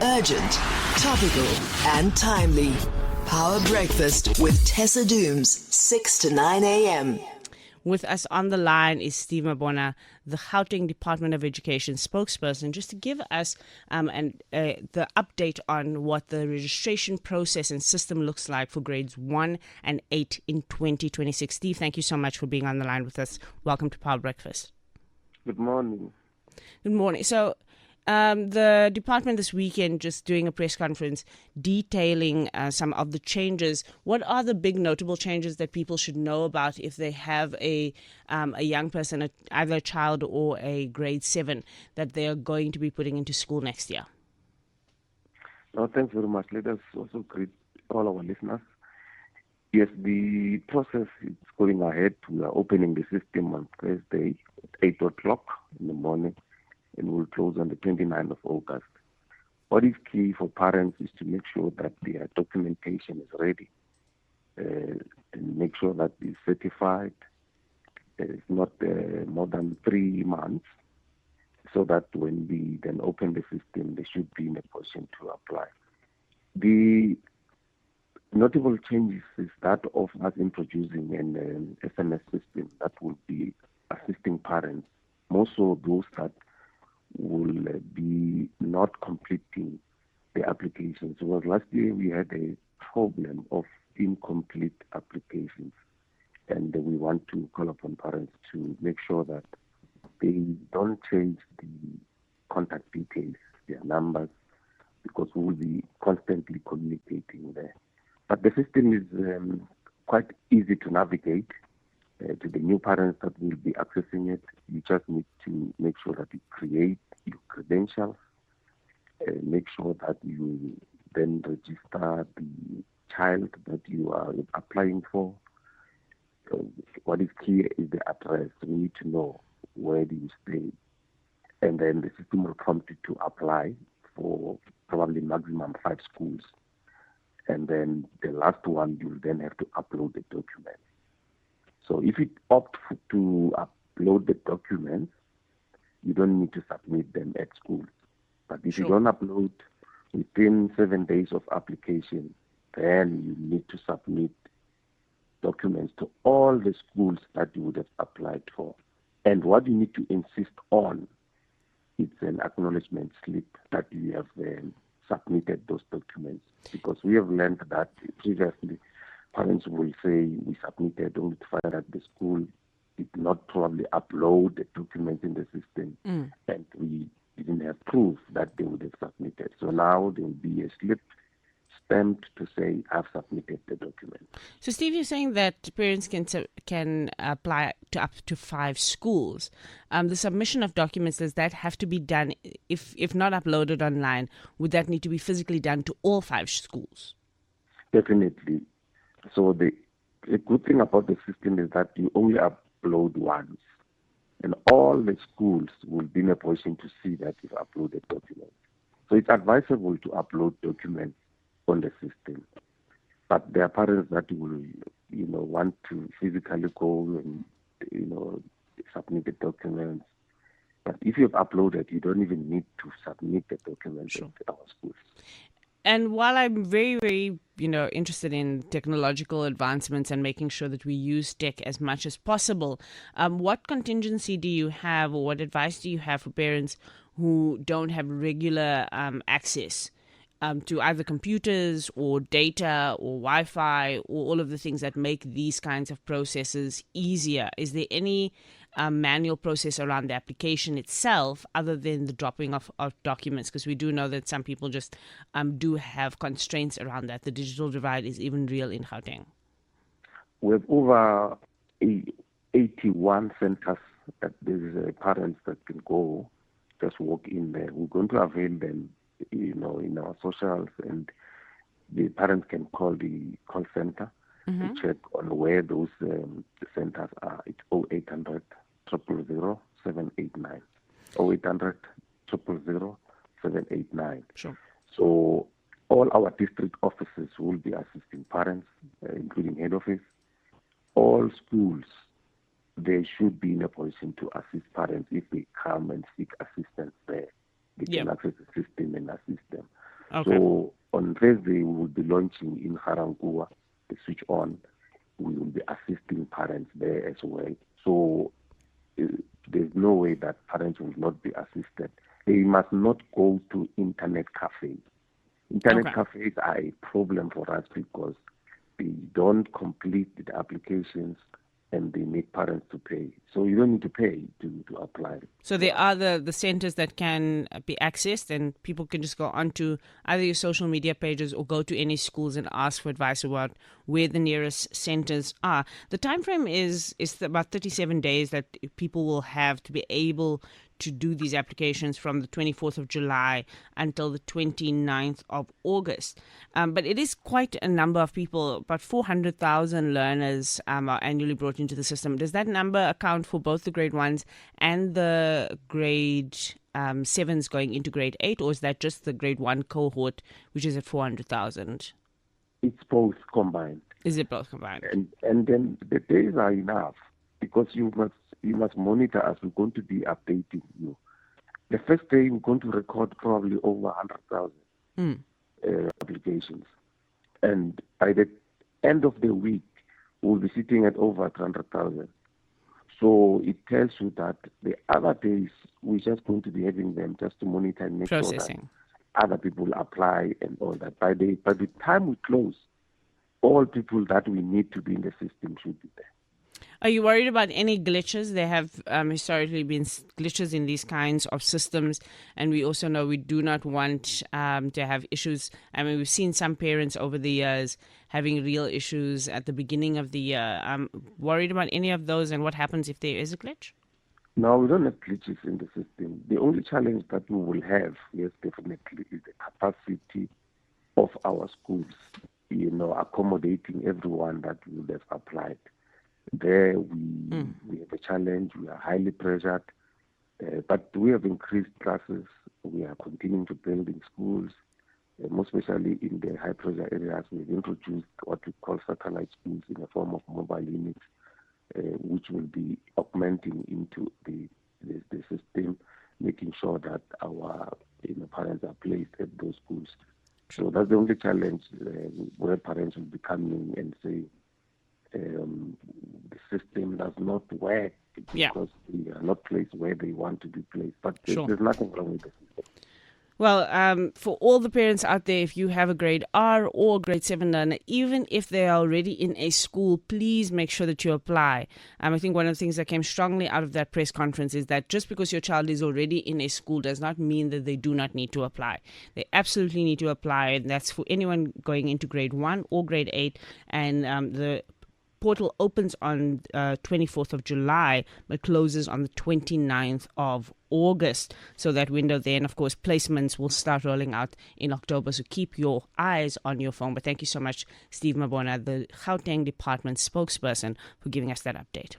Urgent, topical, and timely. Power Breakfast with Tessa Dooms, 6 to 9 a.m. With us on the line is Steve Mabona, the Gauteng Department of Education Spokesperson, just to give us the update on what the registration process and system looks like for grades 1 and 8 in 2026. Steve, thank you so much for being on the line with us. Welcome to Power Breakfast. Good morning. Good morning. So, the department this weekend just doing a press conference detailing some of the changes. What are the big notable changes that people should know about if they have a young person, either a child or a grade 7, that they are going to be putting into school next year? No, thanks very much. Let us also greet all our listeners. Yes, the process is going ahead. We are opening the system on Thursday at 8 o'clock in the morning, and we'll close on the 29th of August. What is key for parents is to make sure that their documentation is ready and make sure that it's certified. It's not more than 3 months, so that when we then open the system, they should be in a position to apply. The notable changes is that of us introducing an SMS system that will be assisting parents, more so those that will be not completing the applications. Because last year we had a problem of incomplete applications, and we want to call upon parents to make sure that they don't change the contact details, their numbers, because we will be constantly communicating there. But the system is quite easy to navigate. To the new parents that will be accessing it, you just need to make sure that you create your credentials, make sure that you then register the child that you are applying for. What is key is the address. We need to know where do you stay. And then the system will prompt you to apply for probably maximum 5 schools. And then the last one, you'll then have to upload the documents. So if you opt to upload the documents, you don't need to submit them at school. But if you don't upload within 7 days of application, then you need to submit documents to all the schools that you would have applied for. And what you need to insist on is an acknowledgement slip that you have submitted those documents. Because we have learned that previously parents will say we submitted only to find that the school did not probably upload the documents in the system, and we didn't have proof that they would have submitted. So now there will be a slip stamped to say I've submitted the document. So Steve, you're saying that parents can apply to up to 5 schools. The submission of documents, does that have to be done, if not uploaded online, would that need to be physically done to all 5 schools? Definitely. So the good thing about the system is that you only upload once, and all the schools will be in a position to see that you've uploaded documents. So it's advisable to upload documents on the system. But there are parents that will, want to physically go and, submit the documents. But if you've uploaded, you don't even need to submit the documents at our schools. And while I'm very, very, interested in technological advancements and making sure that we use tech as much as possible, what contingency do you have, or what advice do you have for parents who don't have regular access to either computers or data or Wi-Fi or all of the things that make these kinds of processes easier? Is there any manual process around the application itself other than the dropping of documents? Because we do know that some people just do have constraints around that. The digital divide is even real in Gauteng. We have over 81 centers that there's parents that can go, just walk in there. We're going to avail them, in our socials, and the parents can call the call center to check on where those centers are. It's 0800 000 789. 0800 000 789. Sure. So all our district offices will be assisting parents, including head office. All schools, they should be in a position to assist parents if they come and seek assistance there. They can access the system and assist them. Okay. So on Thursday, we will be launching in Garankuwa, the switch on. We will be assisting parents there as well. So there's no way that parents will not be assisted. They must not go to internet cafes. Internet Okay. cafes are a problem for us because they don't complete the applications and they make parents to pay. So you don't need to pay to apply. So there are the centers that can be accessed, and people can just go onto either your social media pages or go to any schools and ask for advice about where the nearest centers are. The time frame is about 37 days that people will have to be able to do these applications from the 24th of July until the 29th of August. But it is quite a number of people. About 400,000 learners are annually brought into the system. Does that number account for both the grade 1s and the grade 7s going into grade 8, or is that just the grade 1 cohort, which is at 400,000? It's both combined. Is it both combined? And then the days are enough because you must monitor us. We're going to be updating you. The first day we're going to record probably over 100,000 applications, and by the end of the week we'll be sitting at over 200,000. So it tells you that the other days we're just going to be having them just to monitor and make Processing. sure that other people apply and all that. By the time we close, all people that we need to be in the system should be there. Are you worried about any glitches? There have historically been glitches in these kinds of systems, and we also know we do not want to have issues. I mean, we've seen some parents over the years having real issues at the beginning of the year. I'm worried about any of those, and what happens if there is a glitch? No, we don't have glitches in the system. The only challenge that we will have, yes, definitely, is the capacity of our schools, accommodating everyone that would have applied. There we have a challenge. We are highly pressured, but we have increased classes. We are continuing to build in schools, most especially in the high pressure areas. We've introduced what we call satellite schools in the form of mobile units, which will be augmenting into the system, making sure that our parents are placed at those schools. So that's the only challenge where parents will be coming and say, the system does not work because they are not placed where they want to be placed. But there's nothing wrong with the system. Well, for all the parents out there, if you have a grade R or grade 7 learner, even if they are already in a school, please make sure that you apply. I think one of the things that came strongly out of that press conference is that just because your child is already in a school does not mean that they do not need to apply. They absolutely need to apply, and that's for anyone going into grade 1 or grade 8, and the portal opens on 24th of July but closes on the 29th of August. So that window then, of course, placements will start rolling out in October. So keep your eyes on your phone. But thank you so much, Steve Mabona, the Gauteng Department spokesperson, for giving us that update.